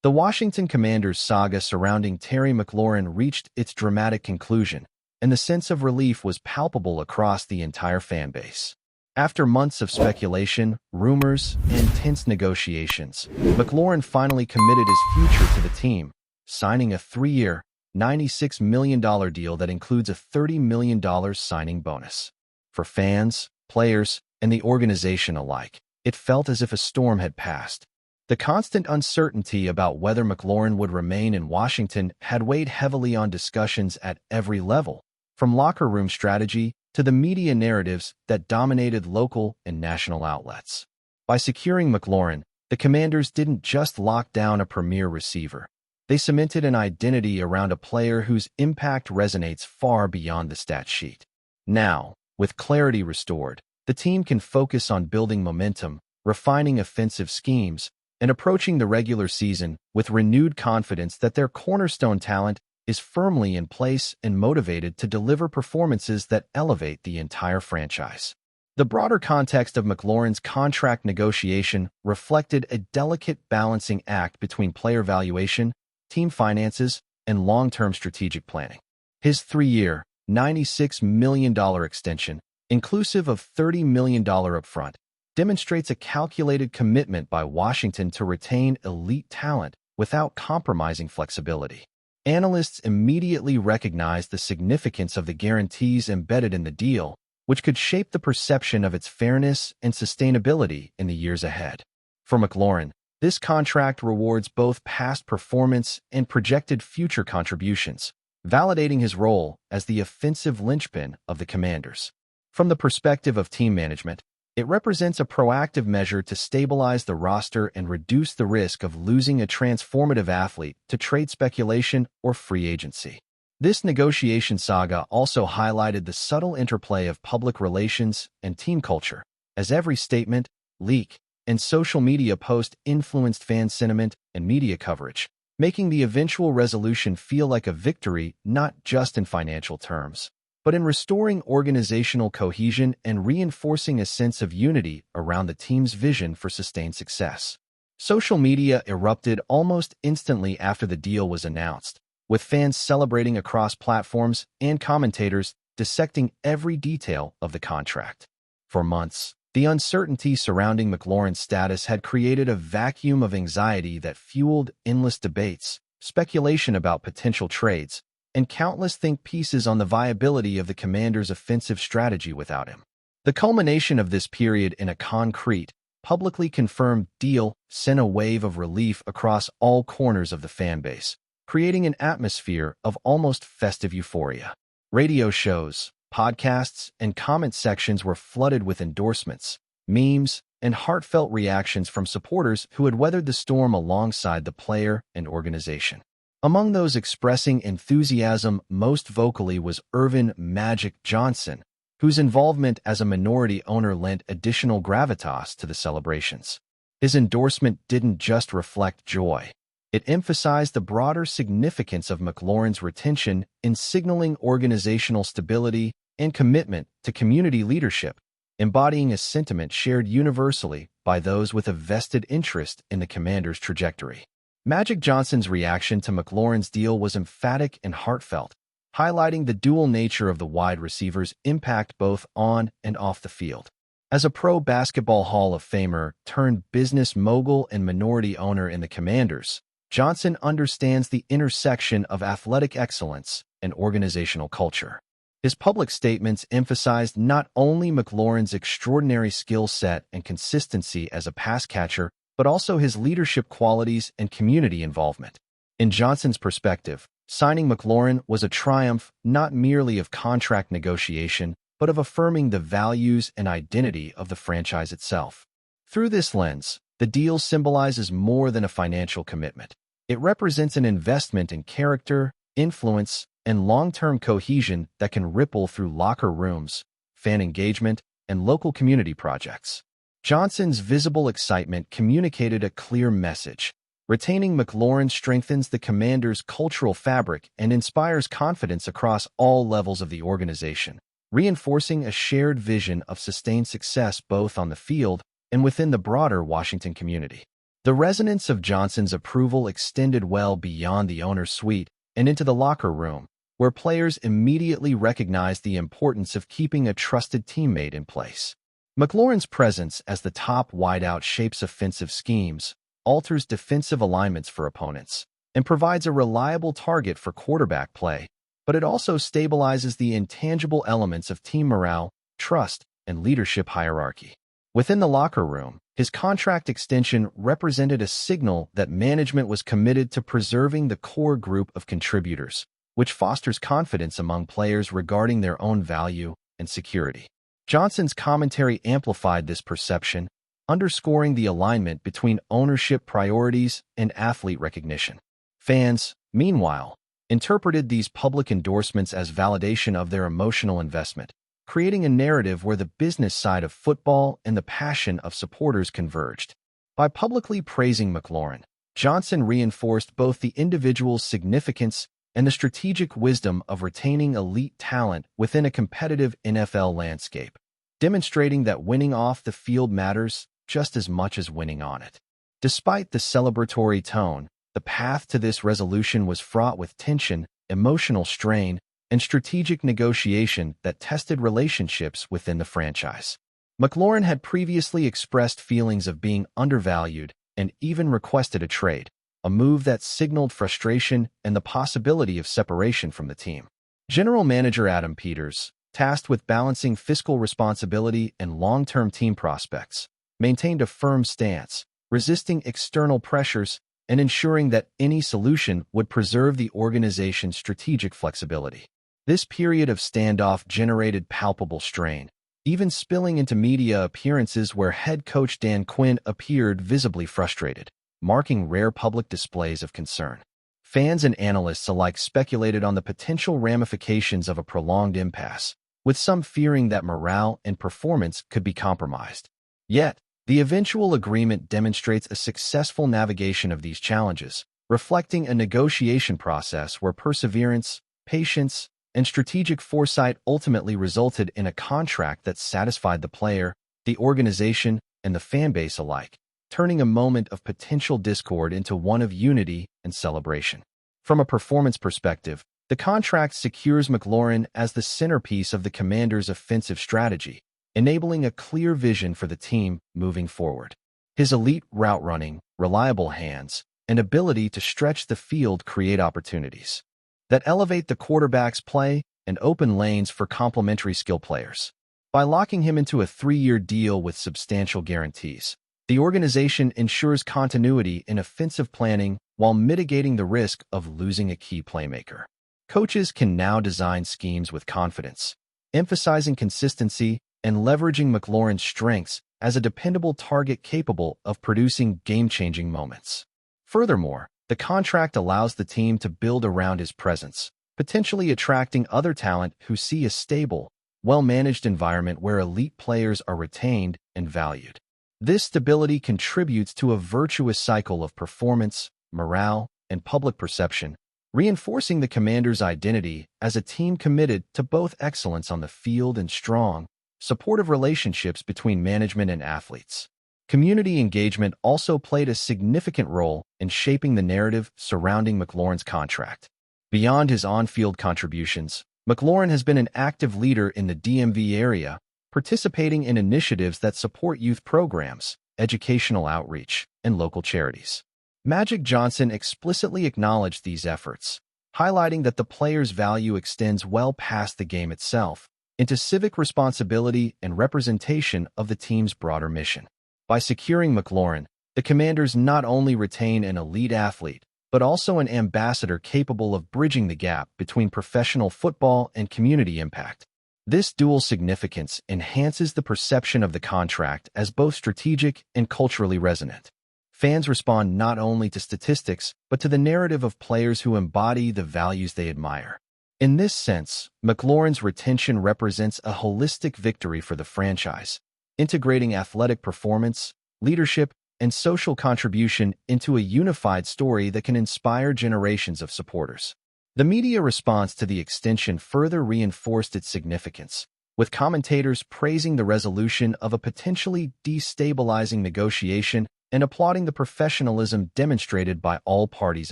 The Washington Commanders saga surrounding Terry McLaurin reached its dramatic conclusion, and the sense of relief was palpable across the entire fan base. After months of speculation, rumors, and tense negotiations, McLaurin finally committed his future to the team, signing a 3-year, $96 million deal that includes a $30 million signing bonus. For fans, players, and the organization alike, it felt as if a storm had passed. The constant uncertainty about whether McLaurin would remain in Washington had weighed heavily on discussions at every level, from locker room strategy to the media narratives that dominated local and national outlets. By securing McLaurin, the Commanders didn't just lock down a premier receiver. They cemented an identity around a player whose impact resonates far beyond the stat sheet. Now, with clarity restored, the team can focus on building momentum, refining offensive schemes, and approaching the regular season with renewed confidence that their cornerstone talent is firmly in place and motivated to deliver performances that elevate the entire franchise. The broader context of McLaurin's contract negotiation reflected a delicate balancing act between player valuation, team finances, and long-term strategic planning. His 3-year, $96 million extension, inclusive of $30 million upfront, demonstrates a calculated commitment by Washington to retain elite talent without compromising flexibility. Analysts immediately recognized the significance of the guarantees embedded in the deal, which could shape the perception of its fairness and sustainability in the years ahead. For McLaurin, this contract rewards both past performance and projected future contributions, validating his role as the offensive linchpin of the Commanders. From the perspective of team management, it represents a proactive measure to stabilize the roster and reduce the risk of losing a transformative athlete to trade speculation or free agency. This negotiation saga also highlighted the subtle interplay of public relations and team culture, as every statement, leak, and social media post influenced fan sentiment and media coverage, making the eventual resolution feel like a victory not just in financial terms, but in restoring organizational cohesion and reinforcing a sense of unity around the team's vision for sustained success. Social media erupted almost instantly after the deal was announced, with fans celebrating across platforms and commentators dissecting every detail of the contract. For months, the uncertainty surrounding McLaurin's status had created a vacuum of anxiety that fueled endless debates, speculation about potential trades, and countless think pieces on the viability of the Commanders' offensive strategy without him. The culmination of this period in a concrete, publicly confirmed deal sent a wave of relief across all corners of the fan base, creating an atmosphere of almost festive euphoria. Radio shows, podcasts, and comment sections were flooded with endorsements, memes, and heartfelt reactions from supporters who had weathered the storm alongside the player and organization. Among those expressing enthusiasm most vocally was Irvin "Magic" Johnson, whose involvement as a minority owner lent additional gravitas to the celebrations. His endorsement didn't just reflect joy. It emphasized the broader significance of McLaurin's retention in signaling organizational stability and commitment to community leadership, embodying a sentiment shared universally by those with a vested interest in the Commanders' trajectory. Magic Johnson's reaction to McLaurin's deal was emphatic and heartfelt, highlighting the dual nature of the wide receiver's impact both on and off the field. As a pro basketball Hall of Famer turned business mogul and minority owner in the Commanders, Johnson understands the intersection of athletic excellence and organizational culture. His public statements emphasized not only McLaurin's extraordinary skill set and consistency as a pass catcher, but also his leadership qualities and community involvement. In Johnson's perspective, signing McLaurin was a triumph not merely of contract negotiation, but of affirming the values and identity of the franchise itself. Through this lens, the deal symbolizes more than a financial commitment. It represents an investment in character, influence, and long-term cohesion that can ripple through locker rooms, fan engagement, and local community projects. Johnson's visible excitement communicated a clear message. Retaining McLaurin strengthens the Commanders' cultural fabric and inspires confidence across all levels of the organization, reinforcing a shared vision of sustained success both on the field and within the broader Washington community. The resonance of Johnson's approval extended well beyond the owner's suite and into the locker room, where players immediately recognized the importance of keeping a trusted teammate in place. McLaurin's presence as the top wideout shapes offensive schemes, alters defensive alignments for opponents, and provides a reliable target for quarterback play, but it also stabilizes the intangible elements of team morale, trust, and leadership hierarchy. Within the locker room, his contract extension represented a signal that management was committed to preserving the core group of contributors, which fosters confidence among players regarding their own value and security. Johnson's commentary amplified this perception, underscoring the alignment between ownership priorities and athlete recognition. Fans, meanwhile, interpreted these public endorsements as validation of their emotional investment, creating a narrative where the business side of football and the passion of supporters converged. By publicly praising McLaurin, Johnson reinforced both the individual's significance and the strategic wisdom of retaining elite talent within a competitive NFL landscape, demonstrating that winning off the field matters just as much as winning on it. Despite the celebratory tone, the path to this resolution was fraught with tension, emotional strain, and strategic negotiation that tested relationships within the franchise. McLaurin had previously expressed feelings of being undervalued and even requested a trade, a move that signaled frustration and the possibility of separation from the team. General Manager Adam Peters, tasked with balancing fiscal responsibility and long-term team prospects, maintained a firm stance, resisting external pressures and ensuring that any solution would preserve the organization's strategic flexibility. This period of standoff generated palpable strain, even spilling into media appearances where head coach Dan Quinn appeared visibly frustrated, marking rare public displays of concern. Fans and analysts alike speculated on the potential ramifications of a prolonged impasse, with some fearing that morale and performance could be compromised. Yet, the eventual agreement demonstrates a successful navigation of these challenges, reflecting a negotiation process where perseverance, patience, and strategic foresight ultimately resulted in a contract that satisfied the player, the organization, and the fanbase alike, turning a moment of potential discord into one of unity and celebration. From a performance perspective, the contract secures McLaurin as the centerpiece of the Commanders' offensive strategy, enabling a clear vision for the team moving forward. His elite route running, reliable hands, and ability to stretch the field create opportunities that elevate the quarterback's play and open lanes for complementary skill players. By locking him into a 3-year deal with substantial guarantees, the organization ensures continuity in offensive planning while mitigating the risk of losing a key playmaker. Coaches can now design schemes with confidence, emphasizing consistency and leveraging McLaurin's strengths as a dependable target capable of producing game-changing moments. Furthermore, the contract allows the team to build around his presence, potentially attracting other talent who see a stable, well-managed environment where elite players are retained and valued. This stability contributes to a virtuous cycle of performance, morale, and public perception, reinforcing the Commanders' identity as a team committed to both excellence on the field and strong, supportive relationships between management and athletes. Community engagement also played a significant role in shaping the narrative surrounding McLaurin's contract. Beyond his on-field contributions, McLaurin has been an active leader in the DMV area, participating in initiatives that support youth programs, educational outreach, and local charities. Magic Johnson explicitly acknowledged these efforts, highlighting that the player's value extends well past the game itself into civic responsibility and representation of the team's broader mission. By securing McLaurin, the Commanders not only retain an elite athlete, but also an ambassador capable of bridging the gap between professional football and community impact. This dual significance enhances the perception of the contract as both strategic and culturally resonant. Fans respond not only to statistics, but to the narrative of players who embody the values they admire. In this sense, McLaurin's retention represents a holistic victory for the franchise, integrating athletic performance, leadership, and social contribution into a unified story that can inspire generations of supporters. The media response to the extension further reinforced its significance, with commentators praising the resolution of a potentially destabilizing negotiation and applauding the professionalism demonstrated by all parties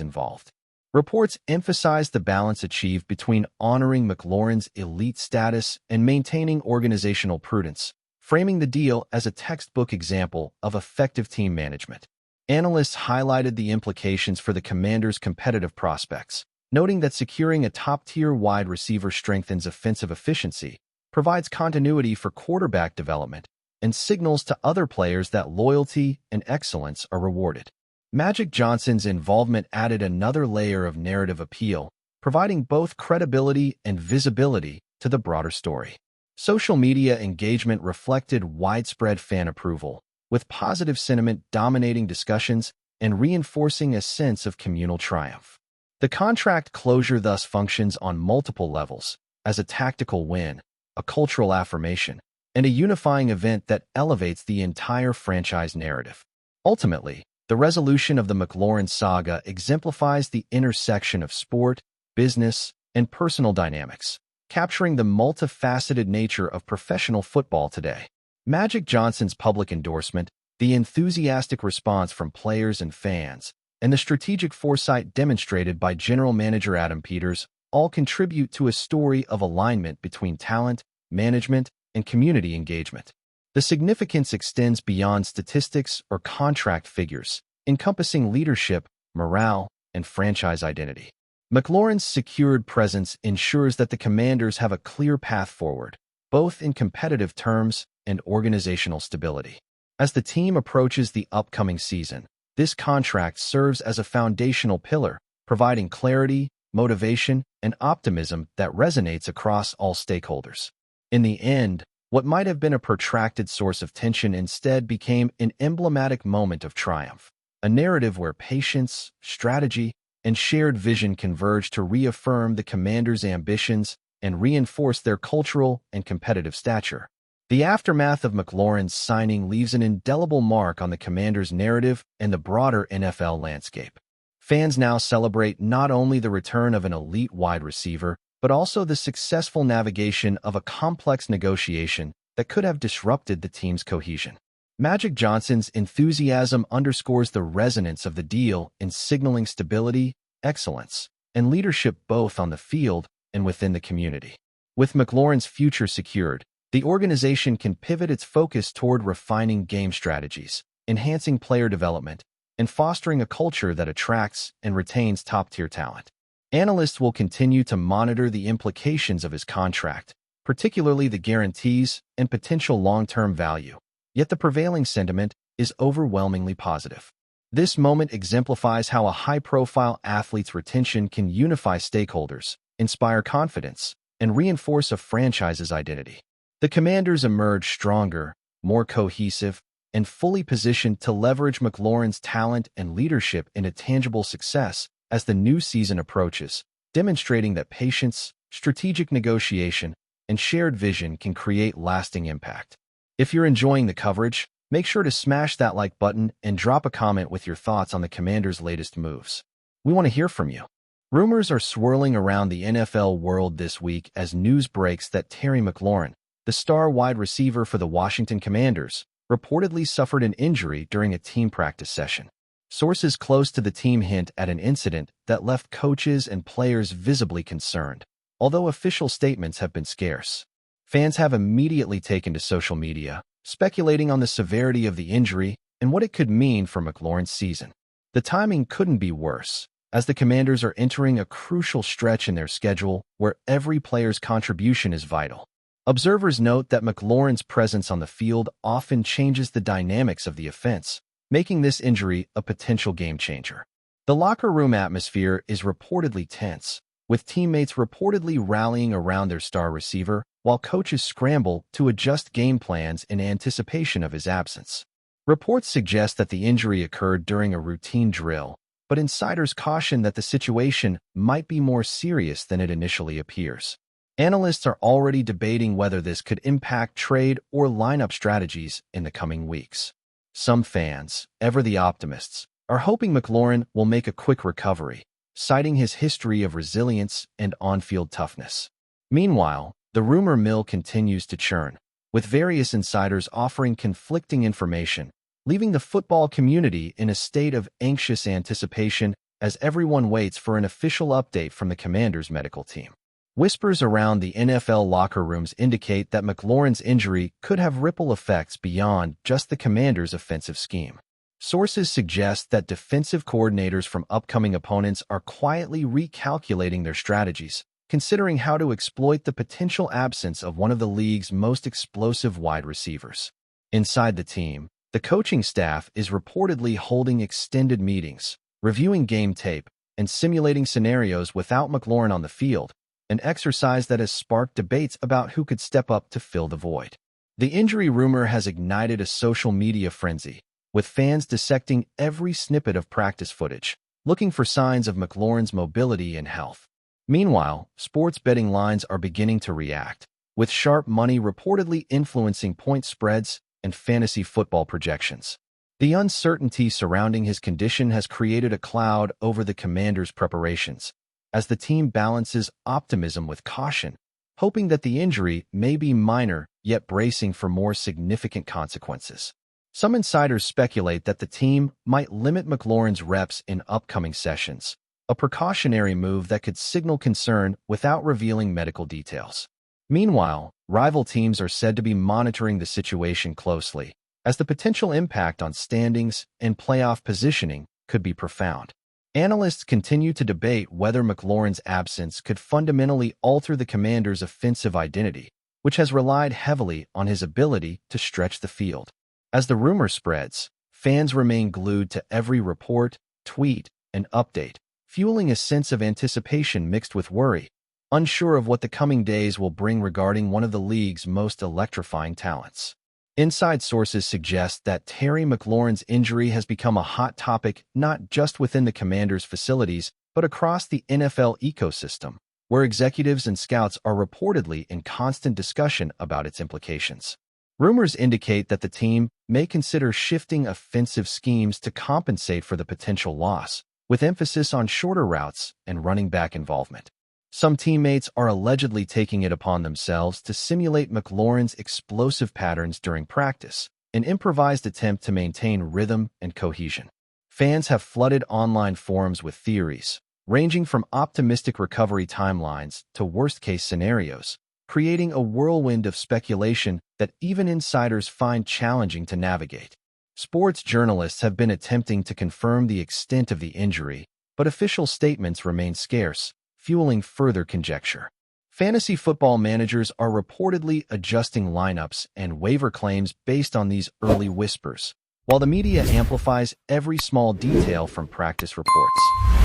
involved. Reports emphasized the balance achieved between honoring McLaurin's elite status and maintaining organizational prudence, framing the deal as a textbook example of effective team management. Analysts highlighted the implications for the Commanders' competitive prospects, noting that securing a top-tier wide receiver strengthens offensive efficiency, provides continuity for quarterback development, and signals to other players that loyalty and excellence are rewarded. Magic Johnson's involvement added another layer of narrative appeal, providing both credibility and visibility to the broader story. Social media engagement reflected widespread fan approval, with positive sentiment dominating discussions and reinforcing a sense of communal triumph. The contract closure thus functions on multiple levels, as a tactical win, a cultural affirmation, and a unifying event that elevates the entire franchise narrative. Ultimately, the resolution of the McLaurin saga exemplifies the intersection of sport, business, and personal dynamics, capturing the multifaceted nature of professional football today. Magic Johnson's public endorsement, the enthusiastic response from players and fans, and the strategic foresight demonstrated by General Manager Adam Peters all contribute to a story of alignment between talent, management, and community engagement. The significance extends beyond statistics or contract figures, encompassing leadership, morale, and franchise identity. McLaurin's secured presence ensures that the Commanders have a clear path forward, both in competitive terms and organizational stability. As the team approaches the upcoming season, this contract serves as a foundational pillar, providing clarity, motivation, and optimism that resonates across all stakeholders. In the end, what might have been a protracted source of tension instead became an emblematic moment of triumph, a narrative where patience, strategy, and shared vision converge to reaffirm the Commanders' ambitions and reinforce their cultural and competitive stature. The aftermath of McLaurin's signing leaves an indelible mark on the Commanders' narrative and the broader NFL landscape. Fans now celebrate not only the return of an elite wide receiver, but also the successful navigation of a complex negotiation that could have disrupted the team's cohesion. Magic Johnson's enthusiasm underscores the resonance of the deal in signaling stability, excellence, and leadership both on the field and within the community. With McLaurin's future secured, the organization can pivot its focus toward refining game strategies, enhancing player development, and fostering a culture that attracts and retains top-tier talent. Analysts will continue to monitor the implications of his contract, particularly the guarantees and potential long-term value. Yet the prevailing sentiment is overwhelmingly positive. This moment exemplifies how a high-profile athlete's retention can unify stakeholders, inspire confidence, and reinforce a franchise's identity. The Commanders emerge stronger, more cohesive, and fully positioned to leverage McLaurin's talent and leadership into tangible success as the new season approaches, demonstrating that patience, strategic negotiation, and shared vision can create lasting impact. If you're enjoying the coverage, make sure to smash that like button and drop a comment with your thoughts on the Commanders' latest moves. We want to hear from you. Rumors are swirling around the NFL world this week as news breaks that Terry McLaurin, the star wide receiver for the Washington Commanders, reportedly suffered an injury during a team practice session. Sources close to the team hint at an incident that left coaches and players visibly concerned, although official statements have been scarce. Fans have immediately taken to social media, speculating on the severity of the injury and what it could mean for McLaurin's season. The timing couldn't be worse, as the Commanders are entering a crucial stretch in their schedule where every player's contribution is vital. Observers note that McLaurin's presence on the field often changes the dynamics of the offense, making this injury a potential game-changer. The locker room atmosphere is reportedly tense, with teammates reportedly rallying around their star receiver, while coaches scramble to adjust game plans in anticipation of his absence. Reports suggest that the injury occurred during a routine drill, but insiders caution that the situation might be more serious than it initially appears. Analysts are already debating whether this could impact trade or lineup strategies in the coming weeks. Some fans, ever the optimists, are hoping McLaurin will make a quick recovery, citing his history of resilience and on-field toughness. Meanwhile, the rumor mill continues to churn, with various insiders offering conflicting information, leaving the football community in a state of anxious anticipation as everyone waits for an official update from the Commanders' medical team. Whispers around the NFL locker rooms indicate that McLaurin's injury could have ripple effects beyond just the Commanders' offensive scheme. Sources suggest that defensive coordinators from upcoming opponents are quietly recalculating their strategies, considering how to exploit the potential absence of one of the league's most explosive wide receivers. Inside the team, the coaching staff is reportedly holding extended meetings, reviewing game tape, and simulating scenarios without McLaurin on the field, an exercise that has sparked debates about who could step up to fill the void. The injury rumor has ignited a social media frenzy, with fans dissecting every snippet of practice footage, looking for signs of McLaurin's mobility and health. Meanwhile, sports betting lines are beginning to react, with sharp money reportedly influencing point spreads and fantasy football projections. The uncertainty surrounding his condition has created a cloud over the Commanders' preparations, as the team balances optimism with caution, hoping that the injury may be minor, yet bracing for more significant consequences. Some insiders speculate that the team might limit McLaurin's reps in upcoming sessions, a precautionary move that could signal concern without revealing medical details. Meanwhile, rival teams are said to be monitoring the situation closely, as the potential impact on standings and playoff positioning could be profound. Analysts continue to debate whether McLaurin's absence could fundamentally alter the Commanders' offensive identity, which has relied heavily on his ability to stretch the field. As the rumor spreads, fans remain glued to every report, tweet, and update, fueling a sense of anticipation mixed with worry, unsure of what the coming days will bring regarding one of the league's most electrifying talents. Inside sources suggest that Terry McLaurin's injury has become a hot topic not just within the Commanders' facilities, but across the NFL ecosystem, where executives and scouts are reportedly in constant discussion about its implications. Rumors indicate that the team may consider shifting offensive schemes to compensate for the potential loss, with emphasis on shorter routes and running back involvement. Some teammates are allegedly taking it upon themselves to simulate McLaurin's explosive patterns during practice, an improvised attempt to maintain rhythm and cohesion. Fans have flooded online forums with theories, ranging from optimistic recovery timelines to worst-case scenarios, creating a whirlwind of speculation that even insiders find challenging to navigate. Sports journalists have been attempting to confirm the extent of the injury, but official statements remain scarce, fueling further conjecture. Fantasy football managers are reportedly adjusting lineups and waiver claims based on these early whispers, while the media amplifies every small detail from practice reports.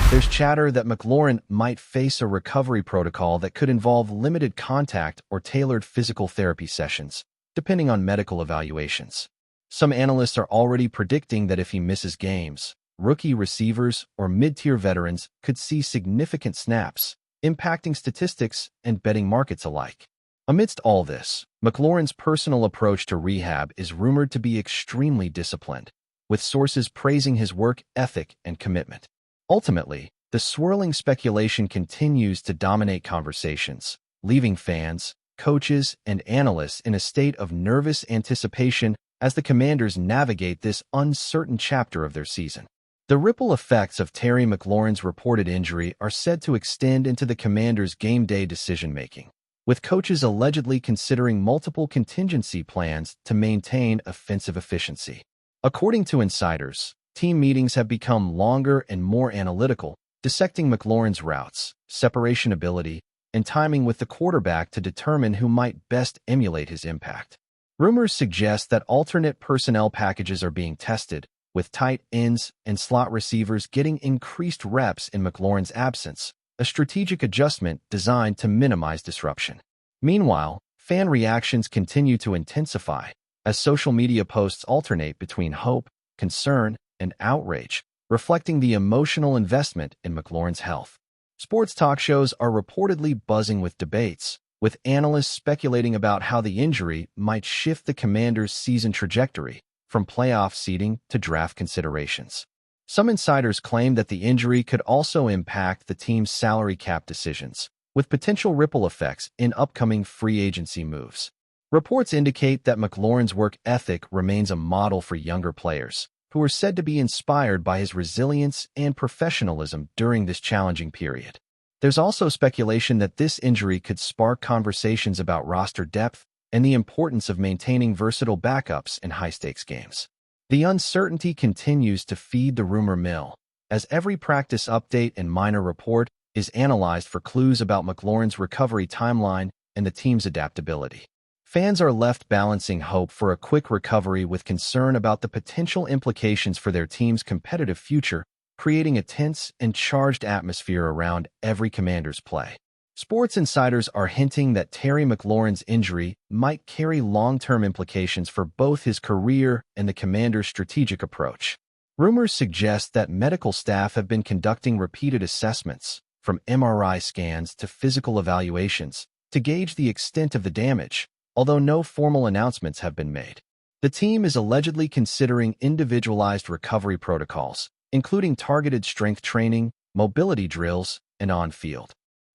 There's chatter that McLaurin might face a recovery protocol that could involve limited contact or tailored physical therapy sessions, depending on medical evaluations. Some analysts are already predicting that if he misses games, rookie receivers or mid-tier veterans could see significant snaps, impacting statistics and betting markets alike. Amidst all this, McLaurin's personal approach to rehab is rumored to be extremely disciplined, with sources praising his work ethic and commitment. Ultimately, the swirling speculation continues to dominate conversations, leaving fans, coaches, and analysts in a state of nervous anticipation as the Commanders navigate this uncertain chapter of their season. The ripple effects of Terry McLaurin's reported injury are said to extend into the Commanders' game day decision-making, with coaches allegedly considering multiple contingency plans to maintain offensive efficiency. According to insiders, team meetings have become longer and more analytical, dissecting McLaurin's routes, separation ability, and timing with the quarterback to determine who might best emulate his impact. Rumors suggest that alternate personnel packages are being tested, with tight ends and slot receivers getting increased reps in McLaurin's absence, a strategic adjustment designed to minimize disruption. Meanwhile, fan reactions continue to intensify as social media posts alternate between hope, concern, and outrage, reflecting the emotional investment in McLaurin's health. Sports talk shows are reportedly buzzing with debates, with analysts speculating about how the injury might shift the Commanders' season trajectory, from playoff seeding to draft considerations. Some insiders claim that the injury could also impact the team's salary cap decisions, with potential ripple effects in upcoming free agency moves. Reports indicate that McLaurin's work ethic remains a model for younger players, who are said to be inspired by his resilience and professionalism during this challenging period. There's also speculation that this injury could spark conversations about roster depth and the importance of maintaining versatile backups in high-stakes games. The uncertainty continues to feed the rumor mill, as every practice update and minor report is analyzed for clues about McLaurin's recovery timeline and the team's adaptability. Fans are left balancing hope for a quick recovery with concern about the potential implications for their team's competitive future, creating a tense and charged atmosphere around every Commanders play. Sports insiders are hinting that Terry McLaurin's injury might carry long-term implications for both his career and the Commanders' strategic approach. Rumors suggest that medical staff have been conducting repeated assessments, from MRI scans to physical evaluations, to gauge the extent of the damage, although no formal announcements have been made. The team is allegedly considering individualized recovery protocols, including targeted strength training, mobility drills, and on-field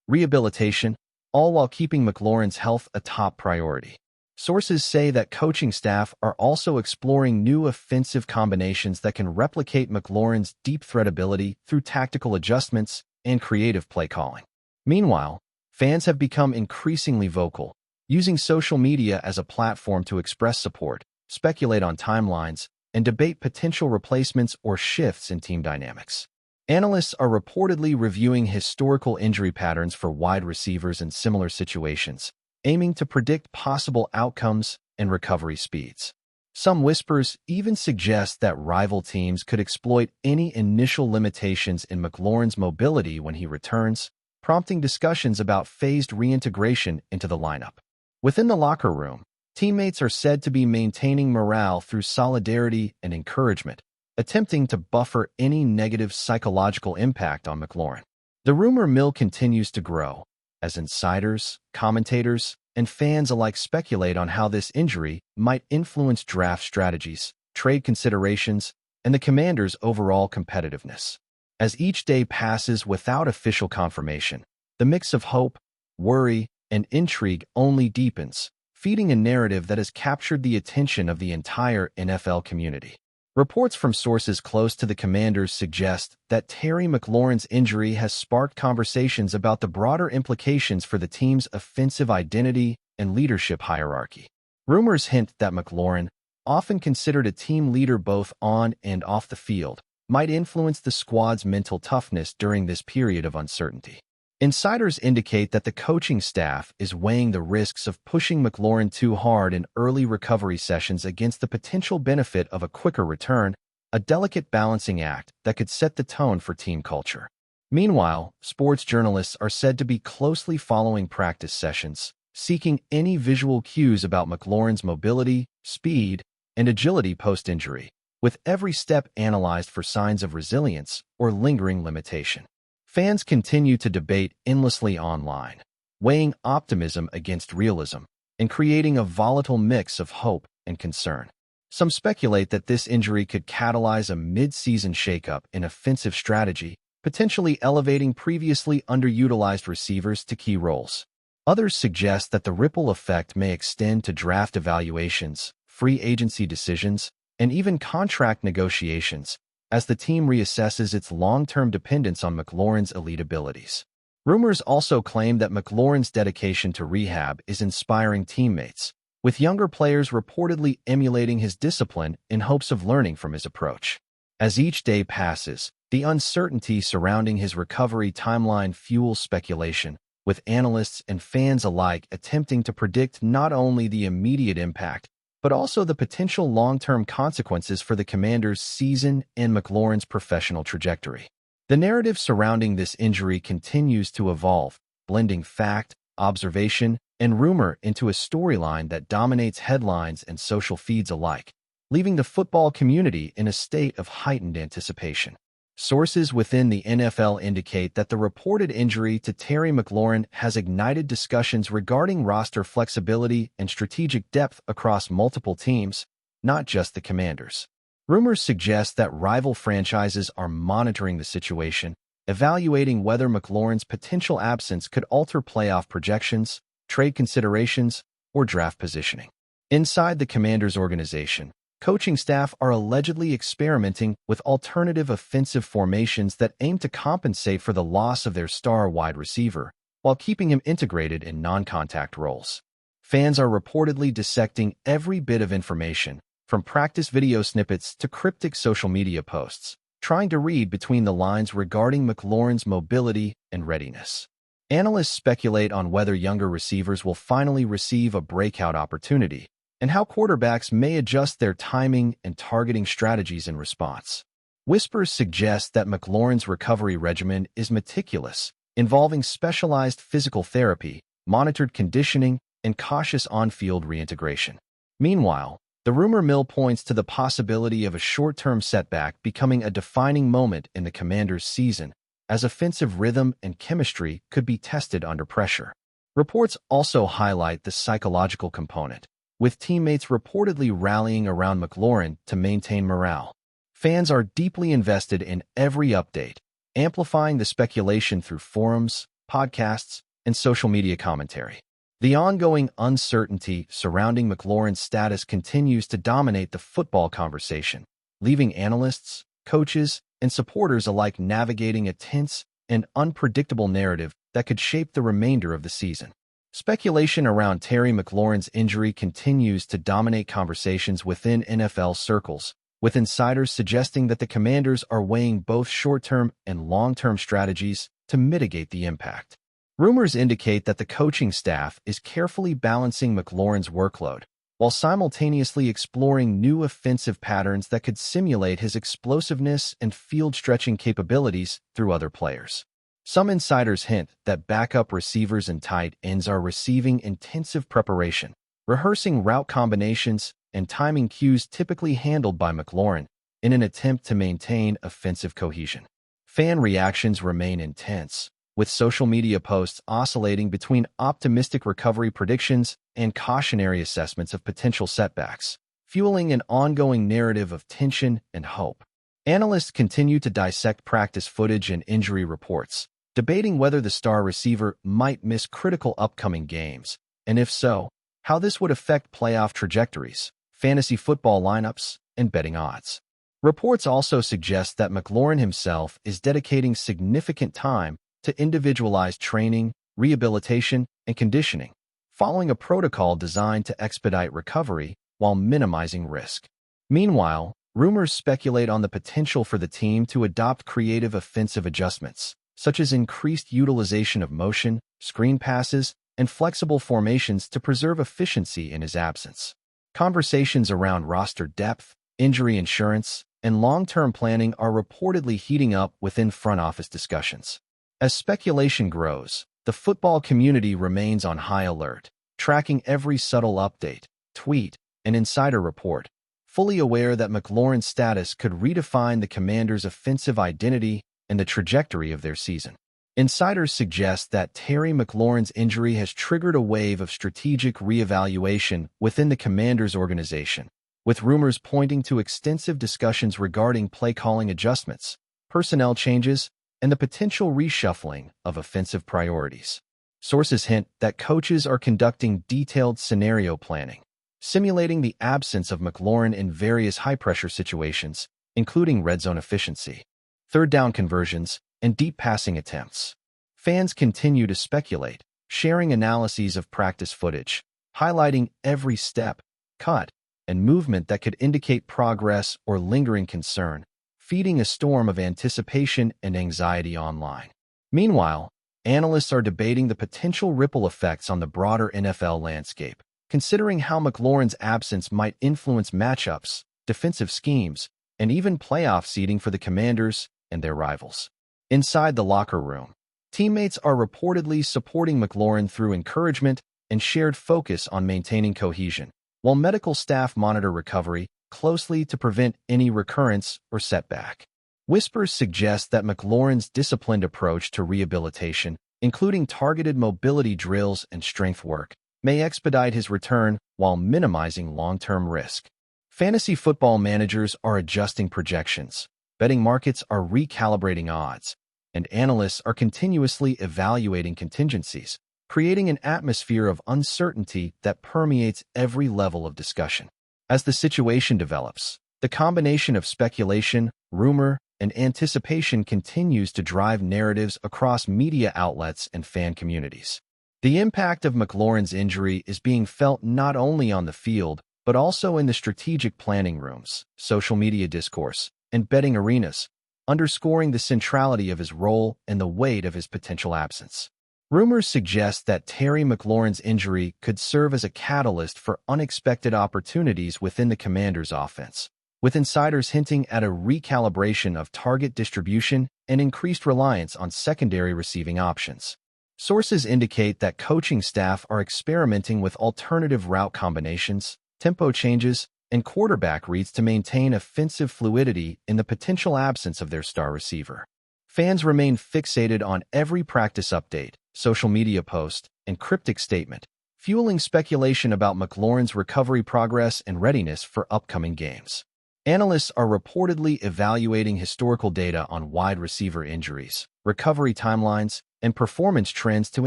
rehabilitation, all while keeping McLaurin's health a top priority. Sources say that coaching staff are also exploring new offensive combinations that can replicate McLaurin's deep threat ability through tactical adjustments and creative play calling. Meanwhile, fans have become increasingly vocal, using social media as a platform to express support, speculate on timelines, and debate potential replacements or shifts in team dynamics. Analysts are reportedly reviewing historical injury patterns for wide receivers in similar situations, aiming to predict possible outcomes and recovery speeds. Some whispers even suggest that rival teams could exploit any initial limitations in McLaurin's mobility when he returns, prompting discussions about phased reintegration into the lineup. Within the locker room, teammates are said to be maintaining morale through solidarity and encouragement, attempting to buffer any negative psychological impact on McLaurin. The rumor mill continues to grow, as insiders, commentators, and fans alike speculate on how this injury might influence draft strategies, trade considerations, and the Commanders' overall competitiveness. As each day passes without official confirmation, the mix of hope, worry, and intrigue only deepens, feeding a narrative that has captured the attention of the entire NFL community. Reports from sources close to the Commanders suggest that Terry McLaurin's injury has sparked conversations about the broader implications for the team's offensive identity and leadership hierarchy. Rumors hint that McLaurin, often considered a team leader both on and off the field, might influence the squad's mental toughness during this period of uncertainty. Insiders indicate that the coaching staff is weighing the risks of pushing McLaurin too hard in early recovery sessions against the potential benefit of a quicker return, a delicate balancing act that could set the tone for team culture. Meanwhile, sports journalists are said to be closely following practice sessions, seeking any visual cues about McLaurin's mobility, speed, and agility post-injury, with every step analyzed for signs of resilience or lingering limitation. Fans continue to debate endlessly online, weighing optimism against realism and creating a volatile mix of hope and concern. Some speculate that this injury could catalyze a mid-season shakeup in offensive strategy, potentially elevating previously underutilized receivers to key roles. Others suggest that the ripple effect may extend to draft evaluations, free agency decisions, and even contract negotiations, as the team reassesses its long-term dependence on McLaurin's elite abilities. Rumors also claim that McLaurin's dedication to rehab is inspiring teammates, with younger players reportedly emulating his discipline in hopes of learning from his approach. As each day passes, the uncertainty surrounding his recovery timeline fuels speculation, with analysts and fans alike attempting to predict not only the immediate impact, but also the potential long-term consequences for the Commanders' season and McLaurin's professional trajectory. The narrative surrounding this injury continues to evolve, blending fact, observation, and rumor into a storyline that dominates headlines and social feeds alike, leaving the football community in a state of heightened anticipation. Sources within the NFL indicate that the reported injury to Terry McLaurin has ignited discussions regarding roster flexibility and strategic depth across multiple teams, not just the Commanders. Rumors suggest that rival franchises are monitoring the situation, evaluating whether McLaurin's potential absence could alter playoff projections, trade considerations, or draft positioning. Inside the Commanders organization, coaching staff are allegedly experimenting with alternative offensive formations that aim to compensate for the loss of their star wide receiver, while keeping him integrated in non-contact roles. Fans are reportedly dissecting every bit of information, from practice video snippets to cryptic social media posts, trying to read between the lines regarding McLaurin's mobility and readiness. Analysts speculate on whether younger receivers will finally receive a breakout opportunity, and how quarterbacks may adjust their timing and targeting strategies in response. Whispers suggest that McLaurin's recovery regimen is meticulous, involving specialized physical therapy, monitored conditioning, and cautious on-field reintegration. Meanwhile, the rumor mill points to the possibility of a short-term setback becoming a defining moment in the Commanders' season, as offensive rhythm and chemistry could be tested under pressure. Reports also highlight the psychological component, with teammates reportedly rallying around McLaurin to maintain morale. Fans are deeply invested in every update, amplifying the speculation through forums, podcasts, and social media commentary. The ongoing uncertainty surrounding McLaurin's status continues to dominate the football conversation, leaving analysts, coaches, and supporters alike navigating a tense and unpredictable narrative that could shape the remainder of the season. Speculation around Terry McLaurin's injury continues to dominate conversations within NFL circles, with insiders suggesting that the Commanders are weighing both short-term and long-term strategies to mitigate the impact. Rumors indicate that the coaching staff is carefully balancing McLaurin's workload, while simultaneously exploring new offensive patterns that could simulate his explosiveness and field-stretching capabilities through other players. Some insiders hint that backup receivers and tight ends are receiving intensive preparation, rehearsing route combinations and timing cues typically handled by McLaurin in an attempt to maintain offensive cohesion. Fan reactions remain intense, with social media posts oscillating between optimistic recovery predictions and cautionary assessments of potential setbacks, fueling an ongoing narrative of tension and hope. Analysts continue to dissect practice footage and injury reports, debating whether the star receiver might miss critical upcoming games, and if so, how this would affect playoff trajectories, fantasy football lineups, and betting odds. Reports also suggest that McLaurin himself is dedicating significant time to individualized training, rehabilitation, and conditioning, following a protocol designed to expedite recovery while minimizing risk. Meanwhile, rumors speculate on the potential for the team to adopt creative offensive adjustments, such as increased utilization of motion, screen passes, and flexible formations to preserve efficiency in his absence. Conversations around roster depth, injury insurance, and long-term planning are reportedly heating up within front office discussions. As speculation grows, the football community remains on high alert, tracking every subtle update, tweet, and insider report, fully aware that McLaurin's status could redefine the Commanders' offensive identity and the trajectory of their season. Insiders suggest that Terry McLaurin's injury has triggered a wave of strategic reevaluation within the Commanders' organization, with rumors pointing to extensive discussions regarding play-calling adjustments, personnel changes, and the potential reshuffling of offensive priorities. Sources hint that coaches are conducting detailed scenario planning, simulating the absence of McLaurin in various high-pressure situations, including red zone efficiency, third down conversions, and deep passing attempts. Fans continue to speculate, sharing analyses of practice footage, highlighting every step, cut, and movement that could indicate progress or lingering concern, feeding a storm of anticipation and anxiety online. Meanwhile, analysts are debating the potential ripple effects on the broader NFL landscape, considering how McLaurin's absence might influence matchups, defensive schemes, and even playoff seeding for the Commanders and their rivals. Inside the locker room, teammates are reportedly supporting McLaurin through encouragement and shared focus on maintaining cohesion, while medical staff monitor recovery closely to prevent any recurrence or setback. Whispers suggest that McLaurin's disciplined approach to rehabilitation, including targeted mobility drills and strength work, may expedite his return while minimizing long-term risk. Fantasy football managers are adjusting projections, betting markets are recalibrating odds, and analysts are continuously evaluating contingencies, creating an atmosphere of uncertainty that permeates every level of discussion. As the situation develops, the combination of speculation, rumor, and anticipation continues to drive narratives across media outlets and fan communities. The impact of McLaurin's injury is being felt not only on the field, but also in the strategic planning rooms, social media discourse, and betting arenas, underscoring the centrality of his role and the weight of his potential absence. Rumors suggest that Terry McLaurin's injury could serve as a catalyst for unexpected opportunities within the Commanders' offense, with insiders hinting at a recalibration of target distribution and increased reliance on secondary receiving options. Sources indicate that coaching staff are experimenting with alternative route combinations, tempo changes, and quarterback reads to maintain offensive fluidity in the potential absence of their star receiver. Fans remain fixated on every practice update, social media post, and cryptic statement, fueling speculation about McLaurin's recovery progress and readiness for upcoming games. Analysts are reportedly evaluating historical data on wide receiver injuries, recovery timelines, and performance trends to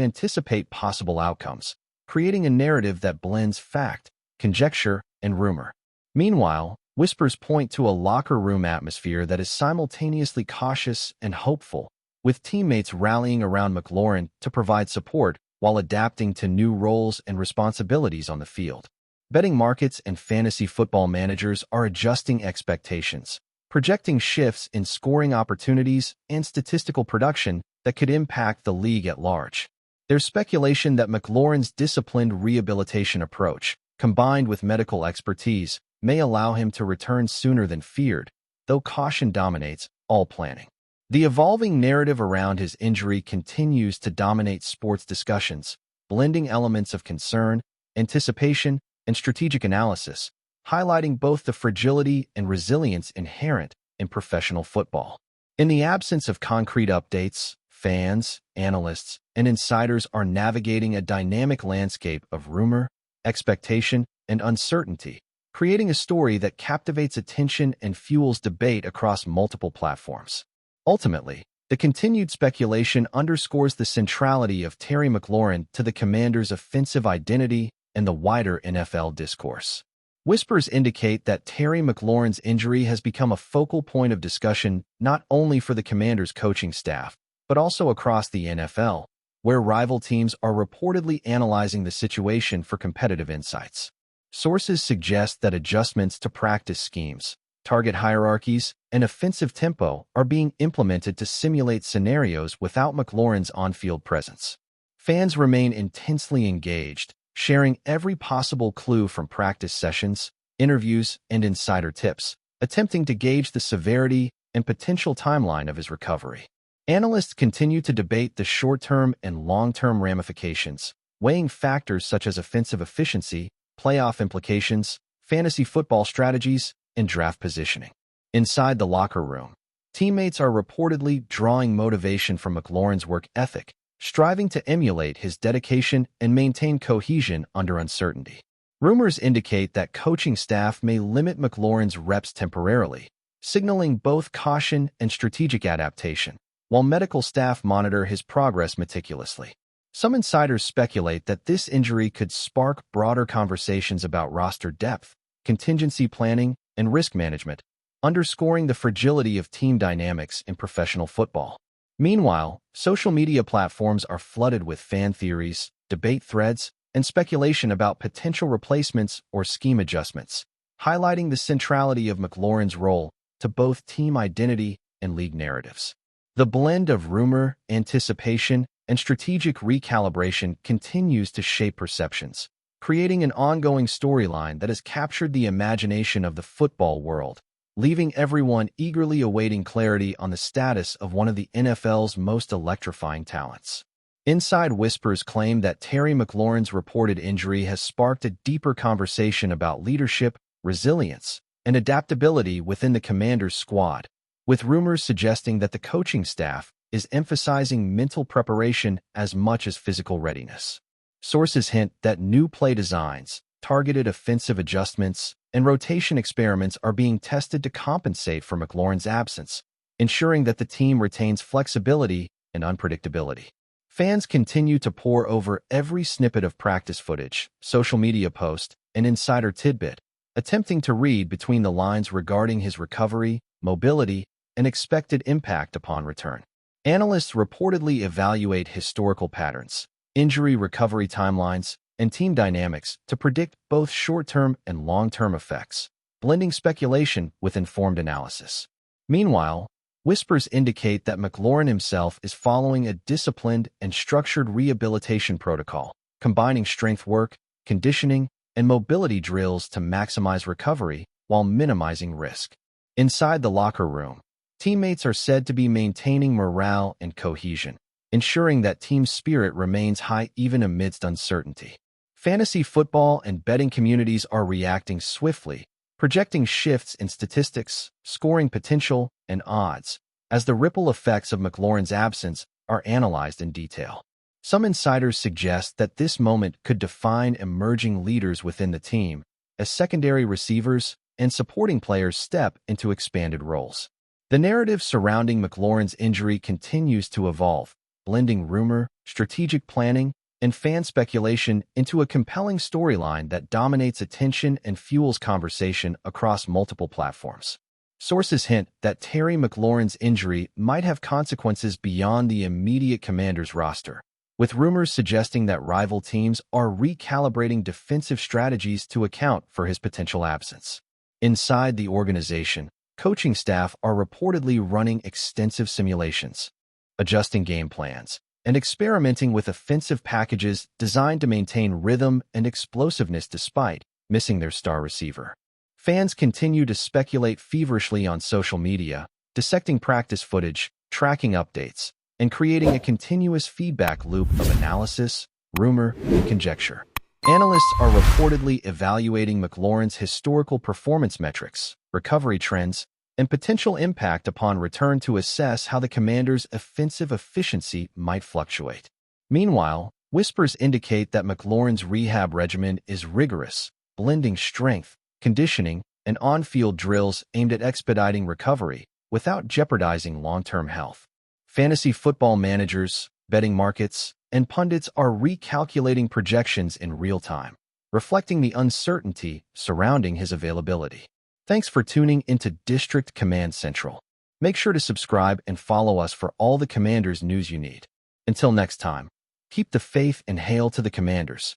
anticipate possible outcomes, creating a narrative that blends fact, conjecture, and rumor. Meanwhile, whispers point to a locker room atmosphere that is simultaneously cautious and hopeful, with teammates rallying around McLaurin to provide support while adapting to new roles and responsibilities on the field. Betting markets and fantasy football managers are adjusting expectations, projecting shifts in scoring opportunities and statistical production that could impact the league at large. There's speculation that McLaurin's disciplined rehabilitation approach, combined with medical expertise, may allow him to return sooner than feared, though caution dominates all planning. The evolving narrative around his injury continues to dominate sports discussions, blending elements of concern, anticipation, and strategic analysis, highlighting both the fragility and resilience inherent in professional football. In the absence of concrete updates, fans, analysts, and insiders are navigating a dynamic landscape of rumor, expectation, and uncertainty, creating a story that captivates attention and fuels debate across multiple platforms. Ultimately, the continued speculation underscores the centrality of Terry McLaurin to the Commanders' offensive identity and the wider NFL discourse. Whispers indicate that Terry McLaurin's injury has become a focal point of discussion not only for the Commanders' coaching staff, but also across the NFL, where rival teams are reportedly analyzing the situation for competitive insights. Sources suggest that adjustments to practice schemes, target hierarchies, and offensive tempo are being implemented to simulate scenarios without McLaurin's on-field presence. Fans remain intensely engaged, sharing every possible clue from practice sessions, interviews, and insider tips, attempting to gauge the severity and potential timeline of his recovery. Analysts continue to debate the short-term and long-term ramifications, weighing factors such as offensive efficiency, playoff implications, fantasy football strategies, and draft positioning. Inside the locker room, teammates are reportedly drawing motivation from McLaurin's work ethic, striving to emulate his dedication and maintain cohesion under uncertainty. Rumors indicate that coaching staff may limit McLaurin's reps temporarily, signaling both caution and strategic adaptation, while medical staff monitor his progress meticulously. Some insiders speculate that this injury could spark broader conversations about roster depth, contingency planning, and risk management, underscoring the fragility of team dynamics in professional football. Meanwhile, social media platforms are flooded with fan theories, debate threads, and speculation about potential replacements or scheme adjustments, highlighting the centrality of McLaurin's role to both team identity and league narratives. The blend of rumor, anticipation, and strategic recalibration continues to shape perceptions, creating an ongoing storyline that has captured the imagination of the football world, leaving everyone eagerly awaiting clarity on the status of one of the NFL's most electrifying talents. Inside whispers claim that Terry McLaurin's reported injury has sparked a deeper conversation about leadership, resilience, and adaptability within the Commanders' squad, with rumors suggesting that the coaching staff is emphasizing mental preparation as much as physical readiness. Sources hint that new play designs, targeted offensive adjustments, and rotation experiments are being tested to compensate for McLaurin's absence, ensuring that the team retains flexibility and unpredictability. Fans continue to pore over every snippet of practice footage, social media post, and insider tidbit, attempting to read between the lines regarding his recovery, mobility, and expected impact upon return. Analysts reportedly evaluate historical patterns, injury recovery timelines, and team dynamics to predict both short-term and long-term effects, blending speculation with informed analysis. Meanwhile, whispers indicate that McLaurin himself is following a disciplined and structured rehabilitation protocol, combining strength work, conditioning, and mobility drills to maximize recovery while minimizing risk. Inside the locker room, teammates are said to be maintaining morale and cohesion, ensuring that team spirit remains high even amidst uncertainty. Fantasy football and betting communities are reacting swiftly, projecting shifts in statistics, scoring potential, and odds, as the ripple effects of McLaurin's absence are analyzed in detail. Some insiders suggest that this moment could define emerging leaders within the team, as secondary receivers and supporting players step into expanded roles. The narrative surrounding McLaurin's injury continues to evolve, blending rumor, strategic planning, and fan speculation into a compelling storyline that dominates attention and fuels conversation across multiple platforms. Sources hint that Terry McLaurin's injury might have consequences beyond the immediate Commanders roster, with rumors suggesting that rival teams are recalibrating defensive strategies to account for his potential absence. Inside the organization, coaching staff are reportedly running extensive simulations, adjusting game plans, and experimenting with offensive packages designed to maintain rhythm and explosiveness despite missing their star receiver. Fans continue to speculate feverishly on social media, dissecting practice footage, tracking updates, and creating a continuous feedback loop of analysis, rumor, and conjecture. Analysts are reportedly evaluating McLaurin's historical performance metrics, recovery trends, and potential impact upon return to assess how the Commanders' offensive efficiency might fluctuate. Meanwhile, whispers indicate that McLaurin's rehab regimen is rigorous, blending strength, conditioning, and on-field drills aimed at expediting recovery without jeopardizing long-term health. Fantasy football managers, betting markets, and pundits are recalculating projections in real time, reflecting the uncertainty surrounding his availability. Thanks for tuning into District Command Central. Make sure to subscribe and follow us for all the Commanders news you need. Until next time, keep the faith and hail to the Commanders.